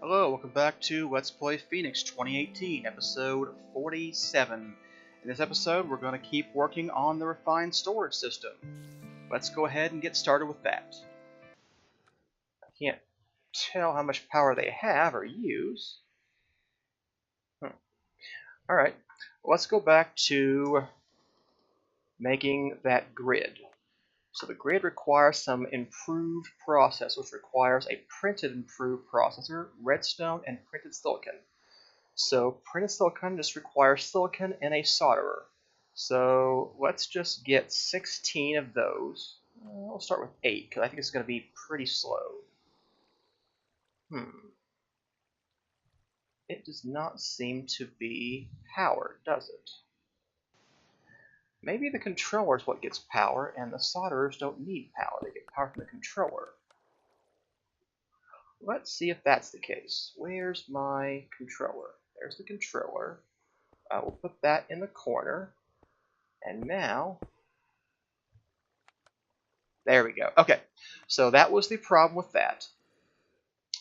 Hello, welcome back to Let's Play Phoenix 2018, episode 47. In this episode, we're going to keep working on the refined storage system. Let's go ahead and get started with that. I can't tell how much power they have or use. Alright, let's go back to making that grid. So the grid requires some improved process, which requires a printed improved processor, redstone, and printed silicon. So printed silicon just requires silicon and a solderer. So let's just get 16 of those. We'll start with 8 because I think it's going to be pretty slow. It does not seem to be powered, does it? Maybe the controller is what gets power, and the solderers don't need power. They get power from the controller. Let's see if that's the case. Where's my controller? There's the controller. We'll put that in the corner. And now, there we go. Okay, so that was the problem with that.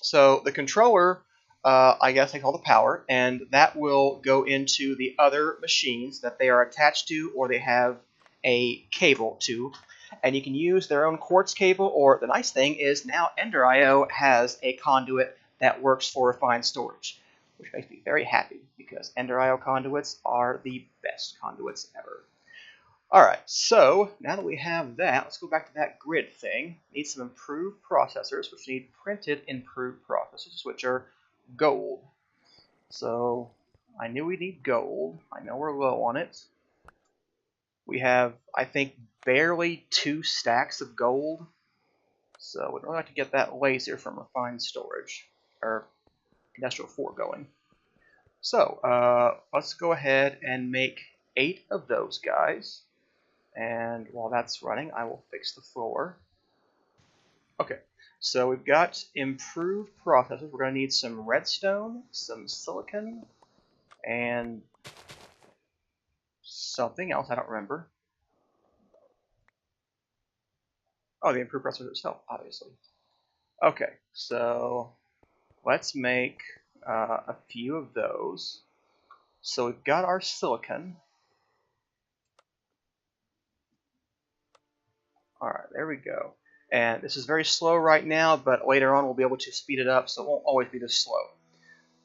So the controller, I guess I call the power, and that will go into the other machines that they are attached to or they have a cable to. And you can use their own quartz cable, or the nice thing is now Ender.io has a conduit that works for refined storage, which makes me very happy because Ender.io conduits are the best conduits ever. Alright, so now that we have that, let's go back to that grid thing. Need some improved processors, which need printed improved processors, which are gold. So I knew we need gold. I know we're low on it. We have, I think, barely 2 stacks of gold. So we'd really like to get that laser from refined storage, or industrial 4 going. So let's go ahead and make 8 of those guys. And while that's running, I will fix the floor. Okay, so we've got improved processors. We're going to need some redstone, some silicon, and something else I don't remember. Oh, the improved processor itself, obviously. Okay, so let's make a few of those. So we've got our silicon. Alright, there we go. And this is very slow right now, but later on we'll be able to speed it up, so it won't always be this slow.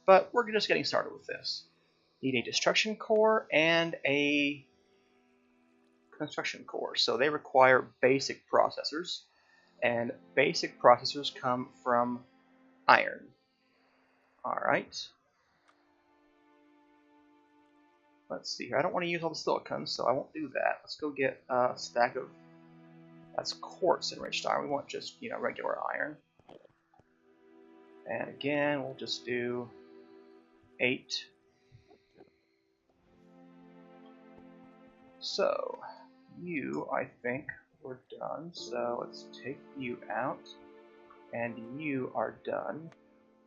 But we're just getting started with this. Need a destruction core and a construction core. So they require basic processors, and basic processors come from iron. Alright. Let's see here. I don't want to use all the silicon, so I won't do that. Let's go get a stack of... That's quartz enriched iron. We want just, regular iron. And again, we'll just do 8. So, you, I think, we're done. So let's take you out. And you are done.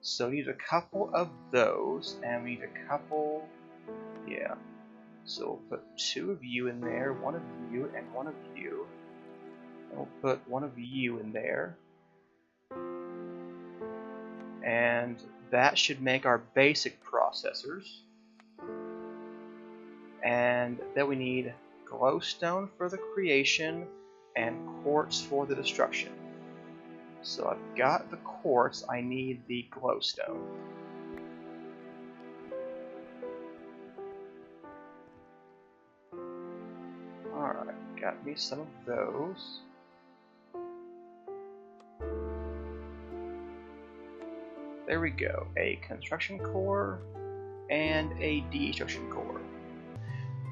So we need a couple of those. And we need a couple... Yeah. So we'll put 2 of you in there, 1 of you, and 1 of you. And we'll put 1 of you in there. And that should make our basic processors. And then we need glowstone for the creation and quartz for the destruction. So I've got the quartz, I need the glowstone. Alright, got me some of those. There we go, a construction core and a destruction core.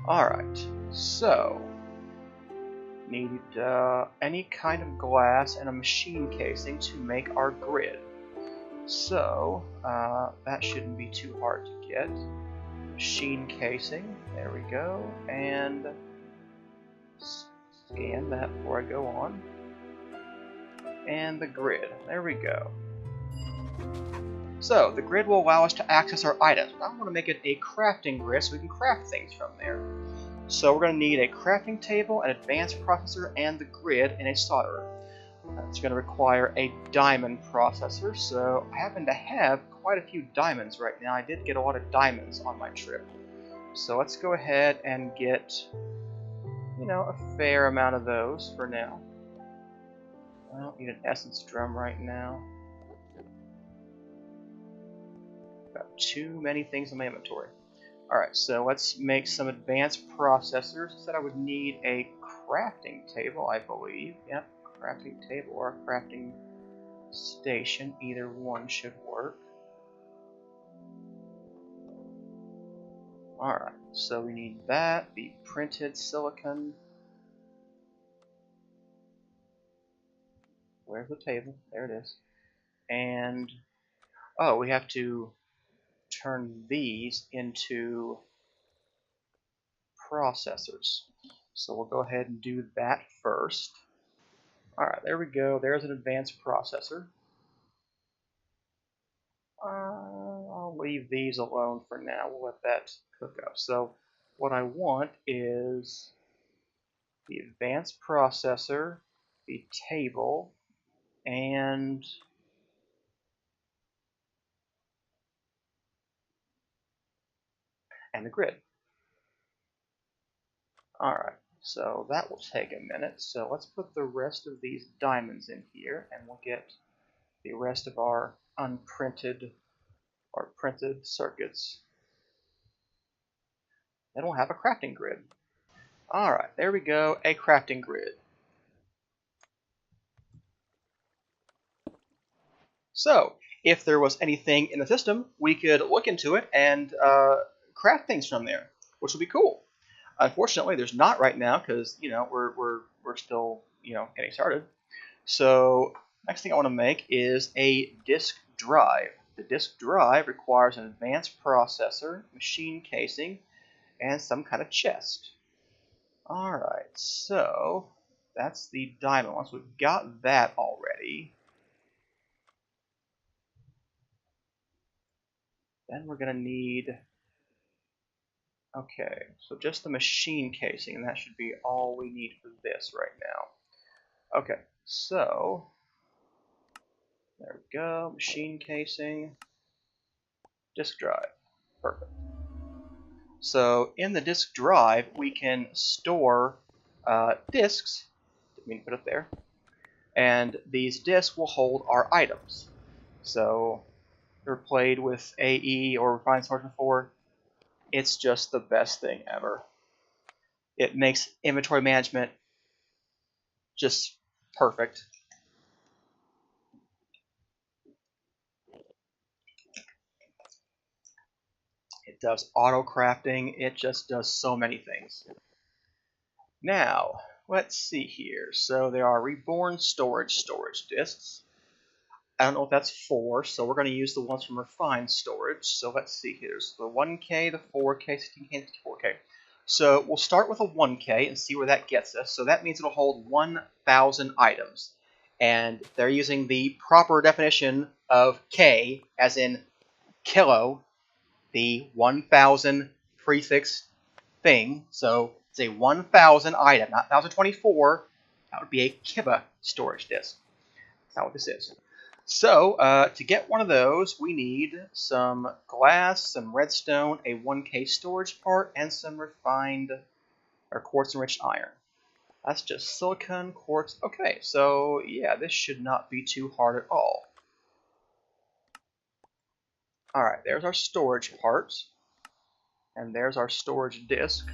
Alright, so need any kind of glass and a machine casing to make our grid. So that shouldn't be too hard to get. Machine casing, there we go, and scan that before I go on. And the grid, there we go. So, the grid will allow us to access our items. I want to make it a crafting grid so we can craft things from there. So we're going to need a crafting table, an advanced processor, and the grid, and a solderer. It's going to require a diamond processor, so I happen to have quite quite a few diamonds right now. I did get a lot of diamonds on my trip. So let's go ahead and get, you know, a fair amount of those for now. I don't need an essence drum right now. Got too many things in my inventory. Alright, so let's make some advanced processors. I said I would need a crafting table, I believe. Yep, crafting table or a crafting station. Either one should work. Alright, so we need that, the printed silicon. Where's the table? There it is. And, oh, we have to turn these into processors. So we'll go ahead and do that first. Alright, there we go. There's an advanced processor. I'll leave these alone for now. We'll let that cook up. So what I want is the advanced processor, the table, and the grid. Alright, so that will take a minute. So let's put the rest of these diamonds in here, and we'll get the rest of our unprinted or printed circuits. Then we'll have a crafting grid. Alright, there we go, a crafting grid. So, if there was anything in the system, we could look into it and craft things from there, which would be cool. Unfortunately, there's not right now because, you know, we're still, you know, getting started. So, next thing I want to make is a disk drive. The disk drive requires an advanced processor, machine casing, and some kind of chest. Alright, so that's the diamond one. So we've got that already. Then we're going to need, okay, so just the machine casing, and that should be all we need for this right now. Okay, so there we go, machine casing, disk drive, perfect. So in the disk drive, we can store disks, didn't mean to put it there, and these disks will hold our items. So if you've played with AE or Refined Source before, it's just the best thing ever. It makes inventory management just perfect. It does auto crafting. It just does so many things. Now, let's see here. So there are reborn storage disks. I don't know if that's 4, so we're going to use the ones from refined storage. So let's see here. There's the 1K, the 4K, 16K, 64K. So we'll start with a 1K and see where that gets us. So that means it'll hold 1,000 items. And they're using the proper definition of K, as in kilo, the 1,000 prefix thing. So it's a 1,000 item, not 1,024. That would be a kiba storage disk. That's not what this is. So to get one of those, we need some glass, some redstone, a 1K storage part, and some refined or quartz-enriched iron. That's just silicon, quartz. Okay, so yeah, this should not be too hard at all. Alright, there's our storage part. And there's our storage disk.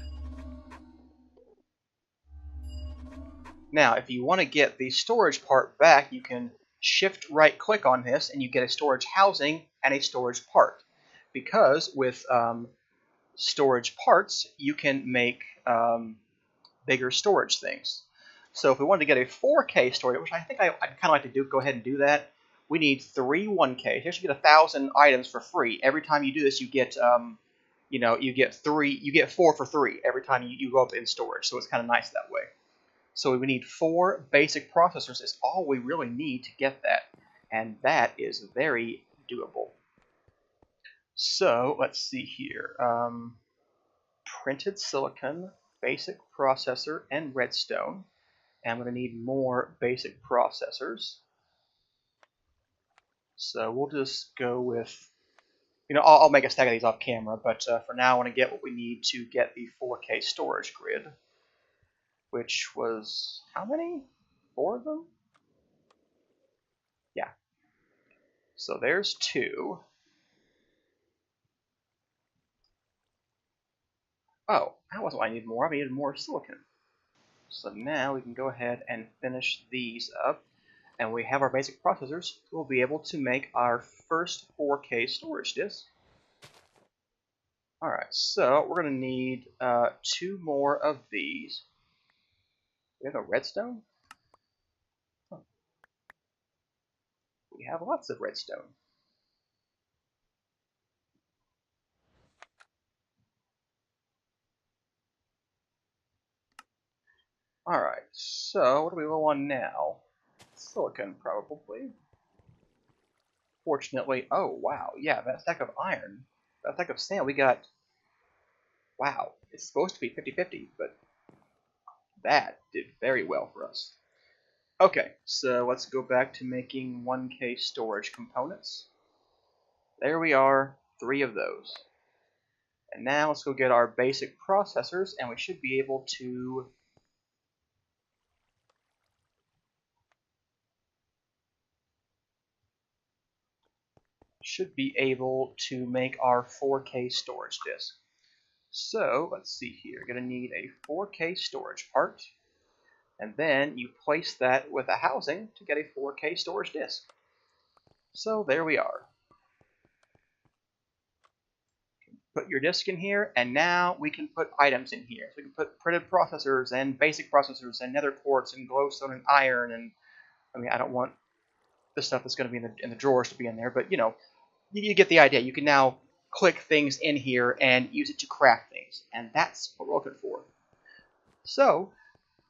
Now, if you want to get the storage part back, you can shift right click on this and you get a storage housing and a storage part. Because with storage parts, you can make bigger storage things. So if we wanted to get a 4K storage, which I think I'd kind of like to do, go ahead and do that, we need 3 1Ks. Here you get 1,000 items for free. Every time you do this, you get you know, you get 4 for 3 every time you go up in storage. So it's kind of nice that way. So we need 4 basic processors is all we really need to get that. And that is very doable. So let's see here. Printed silicon, basic processor, and redstone. And I'm going to need more basic processors. So we'll just go with I'll make a stack of these off camera, but for now I want to get what we need to get the 4K storage grid, which was how many? 4 of them? Yeah. So there's 2. Oh, that wasn't what I needed more. I needed more silicon. So now we can go ahead and finish these up, and we have our basic processors. We'll be able to make our first 4K storage disk. Alright, so we're going to need 2 more of these. We have a redstone? Huh. We have lots of redstone. Alright, so what do we roll on now? Silicon, probably. Fortunately, oh wow, yeah, that stack of iron, that stack of sand, we got, wow, it's supposed to be 50-50, but that did very well for us. Okay, so let's go back to making 1K storage components. There we are, 3 of those. And now let's go get our basic processors, and we should be able to make our 4K storage disk. So let's see here. You're going to need a 4K storage part, and then you place that with a housing to get a 4K storage disk. So there we are. Put your disk in here, and now we can put items in here. So we can put printed processors and basic processors and nether quartz and glowstone and iron, and I mean I don't want the stuff that's going to be in the drawers to be in there, but you get the idea. You can now click things in here and use it to craft things, and that's what we're looking for. So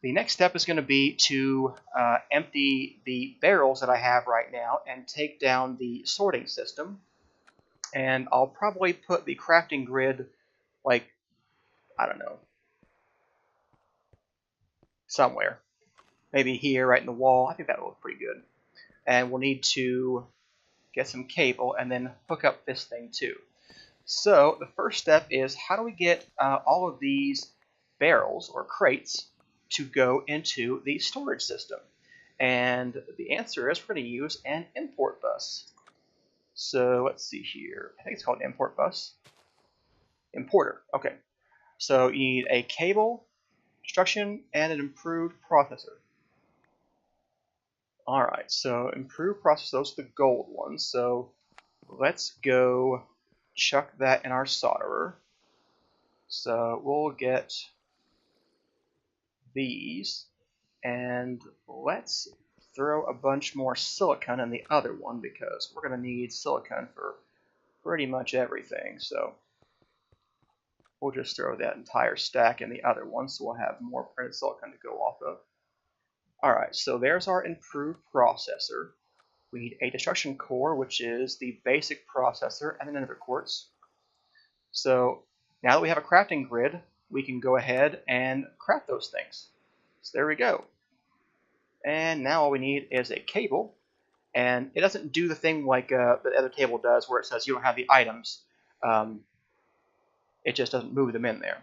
the next step is going to be to empty the barrels that I have right now and take down the sorting system, and I'll probably put the crafting grid, like, I don't know, somewhere. Maybe here, right in the wall. I think that will look pretty good. And we'll need to get some cable and then hook up this thing too. So the first step is, how do we get all of these barrels or crates to go into the storage system? And the answer is we're going to use an import bus. So let's see here. I think it's called an import bus. Importer. Okay. So you need a cable, instruction, and an improved processor. Alright, so improved processor, those are the gold ones. So let's go chuck that in our solderer. So we'll get these, and let's throw a bunch more silicon in the other one because we're going to need silicon for pretty much everything. So we'll just throw that entire stack in the other one, so we'll have more printed silicon to go off of. Alright, so there's our improved processor. We need a destruction core, which is the basic processor, and the nether quartz. So now that we have a crafting grid, we can go ahead and craft those things. So there we go. And now all we need is a cable, and it doesn't do the thing like the other table does where it says you don't have the items. It just doesn't move them in there.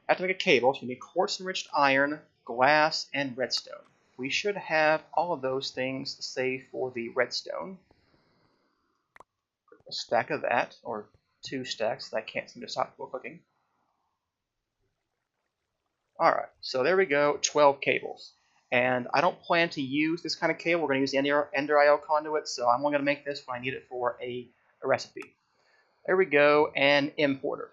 I have to make a cable, so you need quartz-enriched iron, glass, and redstone. We should have all of those things save for the redstone. A stack of that, or 2 stacks that I can't seem to stop clicking. Alright, so there we go, 12 cables. And I don't plan to use this kind of cable. We're going to use the Ender IO conduit, so I'm only going to make this when I need it for a recipe. There we go, and importer.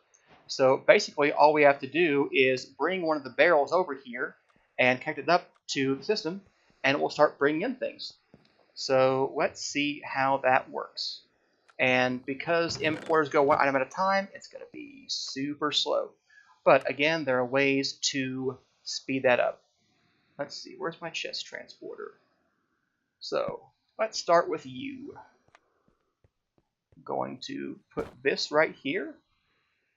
So basically all we have to do is bring one of the barrels over here and connect it up to the system, and it will start bringing in things. So let's see how that works. And because importers go one item at a time, it's going to be super slow. But again, there are ways to speed that up. Let's see, where's my chest transporter? So let's start with you. I'm going to put this right here,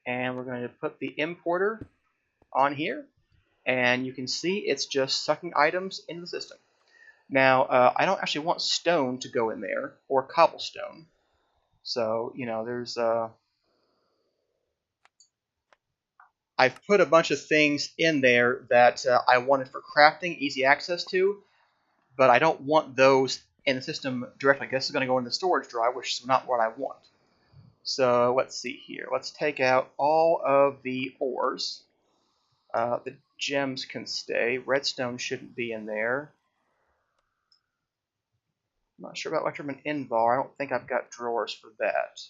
and we're going to put the importer on here, and you can see it's just sucking items into the system. Now, I don't actually want stone to go in there, or cobblestone. So, there's I've put a bunch of things in there that I wanted for crafting, easy access to, but I don't want those in the system directly. This is going to go in the storage drive, which is not what I want. So let's see here. Let's take out all of the ores. The gems can stay. Redstone shouldn't be in there. I'm not sure about Electrum and Invar. I don't think I've got drawers for that.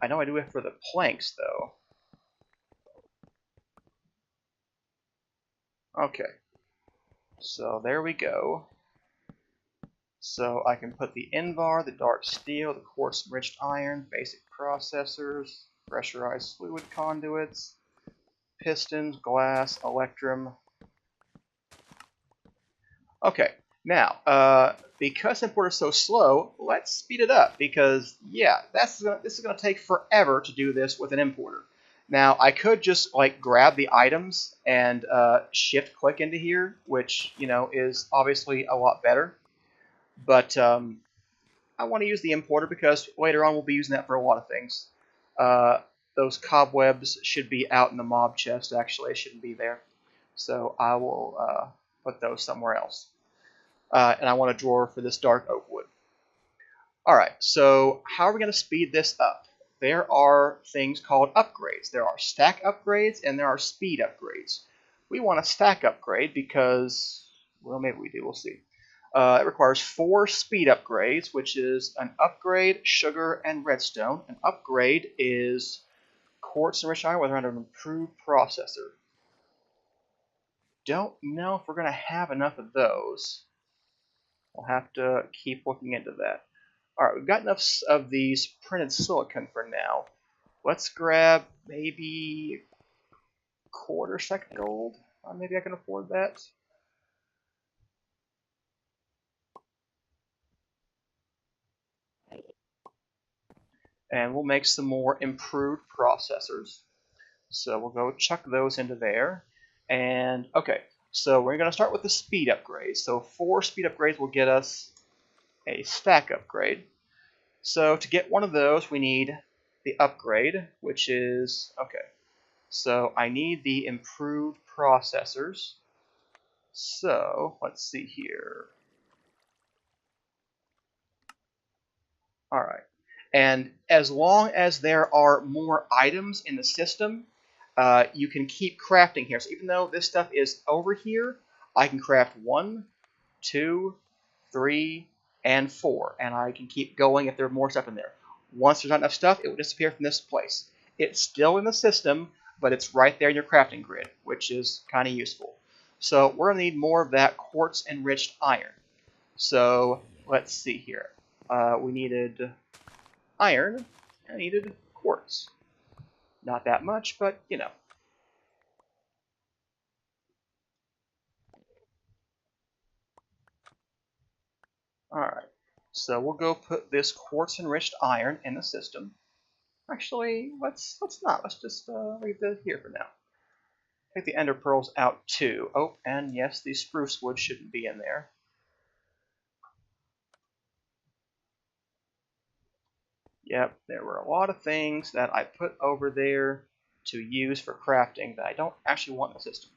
I know I do it for the planks, though. Okay. So there we go. So I can put the Invar, the dark steel, the quartz enriched iron, basic processors, pressurized fluid conduits, pistons, glass, electrum. Okay, now, because import is so slow, let's speed it up because, yeah, this is going to take forever to do this with an importer. Now, I could just like grab the items and shift click into here, which, you know, is obviously a lot better. But I want to use the importer because later on we'll be using that for a lot of things. Those cobwebs should be out in the mob chest, actually. They shouldn't be there. So I will put those somewhere else. And I want a drawer for this dark oak wood. Alright, so how are we going to speed this up? There are things called upgrades. There are stack upgrades and there are speed upgrades. We want a stack upgrade because, well, maybe we do. We'll see. It requires 4 speed upgrades, which is an upgrade, sugar, and redstone. An upgrade is quartz enriched iron with an improved processor. Don't know if we're going to have enough of those. We'll have to keep looking into that. Alright, we've got enough of these printed silicon for now. Let's grab maybe quarter second gold. Maybe I can afford that. And we'll make some more improved processors. So we'll go chuck those into there. And okay, so we're going to start with the speed upgrades. So 4 speed upgrades will get us a stack upgrade. So to get one of those, we need the upgrade, which is, okay, so I need the improved processors. So let's see here. All right. And as long as there are more items in the system, you can keep crafting here. So even though this stuff is over here, I can craft 1, 2, 3, and 4. And I can keep going if there's more stuff in there. Once there's not enough stuff, it will disappear from this place. It's still in the system, but it's right there in your crafting grid, which is kind of useful. So we're going to need more of that quartz enriched iron. So let's see here. We needed iron, and I needed quartz. Not that much, but you know. Alright, so we'll go put this quartz enriched iron in the system. Actually, let's not. Let's just leave it here for now. Take the ender pearls out too. Oh, and yes, the spruce wood shouldn't be in there. Yep, there were a lot of things that I put over there to use for crafting that I don't actually want in the system.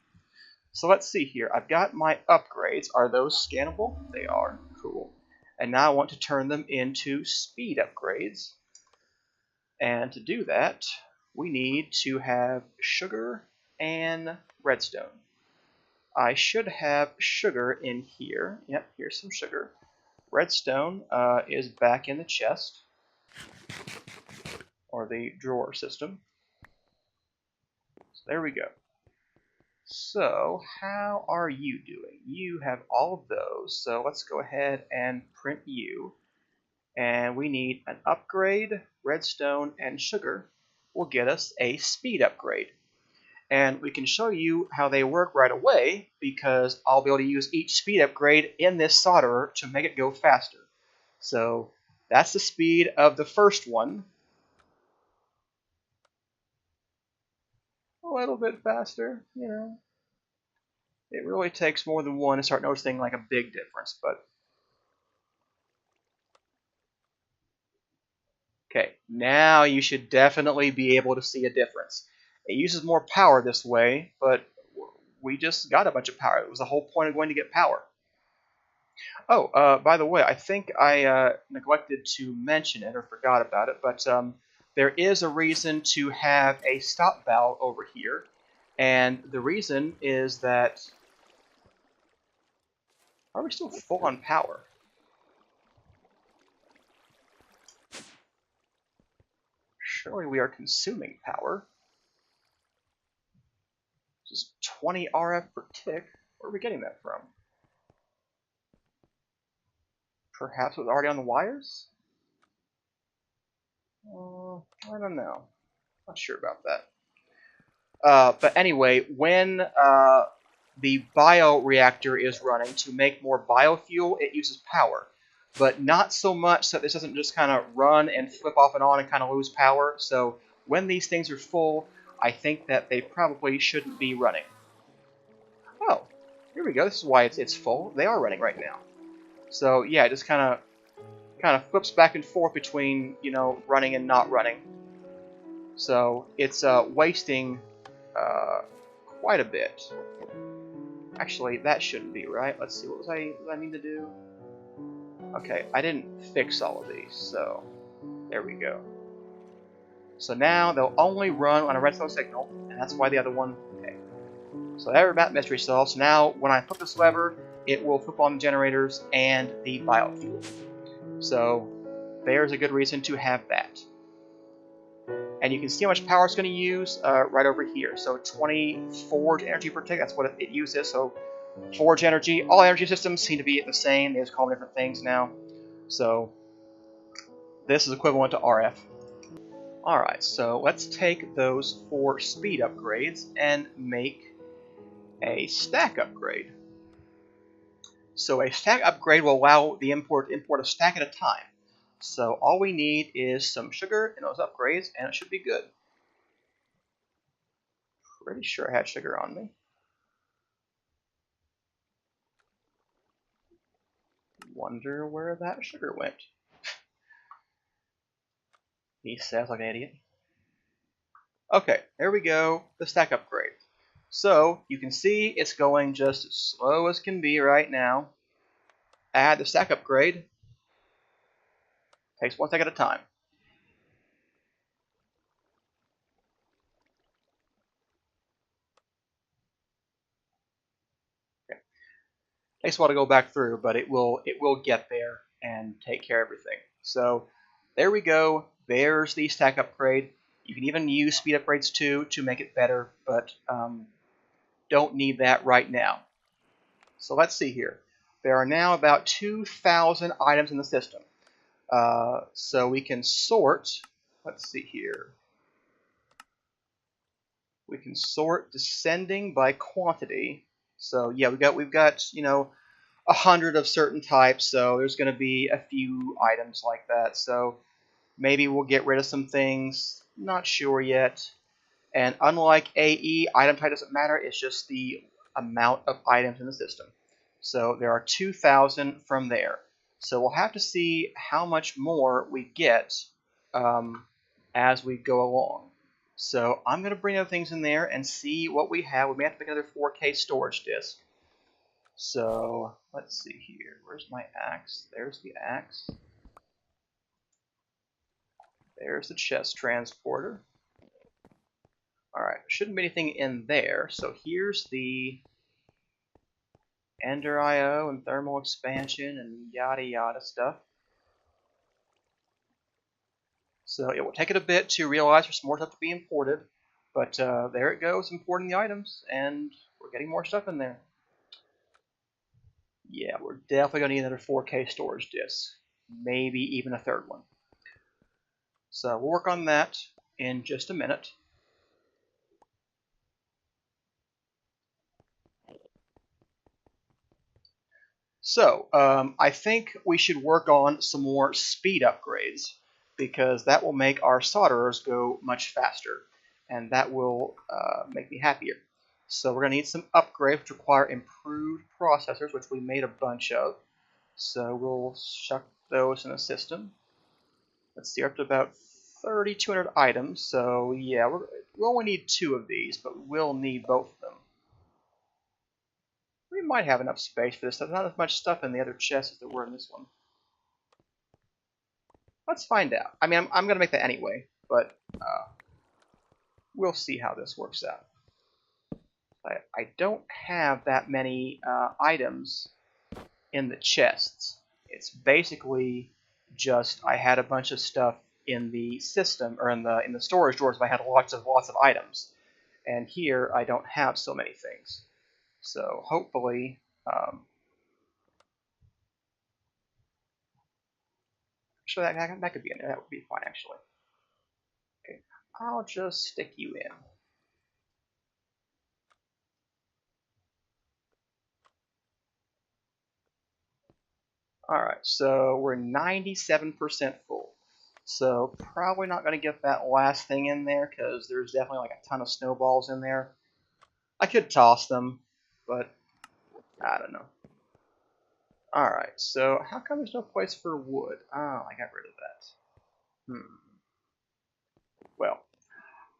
So let's see here. I've got my upgrades. Are those scannable? They are. Cool. And now I want to turn them into speed upgrades. And to do that, we need to have sugar and redstone. I should have sugar in here. Yep, here's some sugar. Redstone is back in the chest, or the drawer system. So there we go. So how are you doing? You have all of those, so let's go ahead and print you. And we need an upgrade, redstone, and sugar will get us a speed upgrade. And we can show you how they work right away because I'll be able to use each speed upgrade in this solderer to make it go faster. So that's the speed of the first one. A little bit faster, you know. It really takes more than one to start noticing like a big difference, but okay, now you should definitely be able to see a difference. It uses more power this way, but we just got a bunch of power. It was the whole point of going to get power. Oh, by the way, I think I neglected to mention it or forgot about it, but there is a reason to have a stop valve over here, and the reason is that... Are we still full on power? Surely we are consuming power. Just 20 RF per tick. Where are we getting that from? Perhaps it was already on the wires? I don't know. Not sure about that. But anyway, when the bioreactor is running to make more biofuel, it uses power. But not so much that this doesn't just kind of run and flip off and on and kind of lose power. So when these things are full, I think that they probably shouldn't be running. Oh, here we go. This is why it's full. They are running right now. So yeah, it just kind of flips back and forth between, you know, running and not running. So it's wasting quite a bit. Actually, that shouldn't be right. Let's see, what was I need to do? Okay, I didn't fix all of these, so there we go. So now they'll only run on a redstone signal, and that's why the other one... Okay. So there, that mystery solved. So now when I flip this lever, it will flip on the generators and the biofuel. So there's a good reason to have that. And you can see how much power it's going to use right over here. So 20 forge energy per tick, that's what it uses. So forge energy, all energy systems seem to be the same. They just call them different things now. So this is equivalent to RF. Alright, so let's take those 4 speed upgrades and make a stack upgrade. So a stack upgrade will allow the import a stack at a time. So all we need is some sugar in those upgrades, and it should be good. Pretty sure I had sugar on me. Wonder where that sugar went. He says like an idiot. Okay, there we go, the stack upgrade. So you can see it's going just as slow as can be right now. Add the stack upgrade. Takes 1 second at a time. Okay. Takes a while to go back through, but it will get there and take care of everything. So there we go. There's the stack upgrade. You can even use speed upgrades too to make it better, but don't need that right now. So let's see here. There are now about 2,000 items in the system. So we can sort, let's see here. We can sort descending by quantity. So yeah, we've got you know 100 of certain types, so there's going to be a few items like that. So maybe we'll get rid of some things, not sure yet. And unlike AE, item type doesn't matter, it's just the amount of items in the system. So there are 2,000 from there. So we'll have to see how much more we get as we go along. So I'm going to bring other things in there and see what we have. We may have to make another 4K storage disk. So let's see here. Where's my axe? There's the axe. There's the chest transporter. Alright, there shouldn't be anything in there. So here's the Ender IO and thermal expansion and yada yada stuff. So it will take it a bit to realize there's more stuff to be imported, but there it goes, importing the items, and we're getting more stuff in there. Yeah, we're definitely going to need another 4K storage disk, maybe even a third one. So we'll work on that in just a minute. So I think we should work on some more speed upgrades, because that will make our solderers go much faster, and that will make me happier. So we're going to need some upgrades which require improved processors, which we made a bunch of. So we'll chuck those in the system. Let's see, we're up to about 3,200 items. So yeah, we only need 2 of these, but we'll need both of them. We might have enough space for this stuff. Not as much stuff in the other chests as there were in this one. Let's find out. I mean, I'm going to make that anyway, but we'll see how this works out. I don't have that many items in the chests. It's basically just I had a bunch of stuff in the system or in the storage drawers. I had lots of items, and here I don't have so many things. So hopefully, actually that could be in there. That would be fine actually. Okay, I'll just stick you in. Alright, so we're 97% full. So probably not going to get that last thing in there because there's definitely like a ton of snowballs in there. I could toss them, but I don't know. Alright, so how come there's no place for wood? Oh, I got rid of that. Well,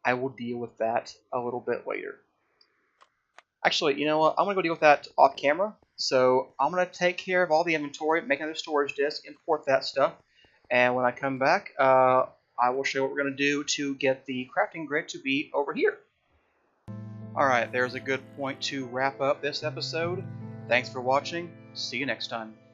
I will deal with that a little bit later. Actually, you know what? I'm going to go deal with that off camera. So I'm going to take care of all the inventory, make another storage disk, import that stuff. And when I come back, I will show you what we're going to do to get the crafting grid to be over here. Alright, there's a good point to wrap up this episode. Thanks for watching. See you next time.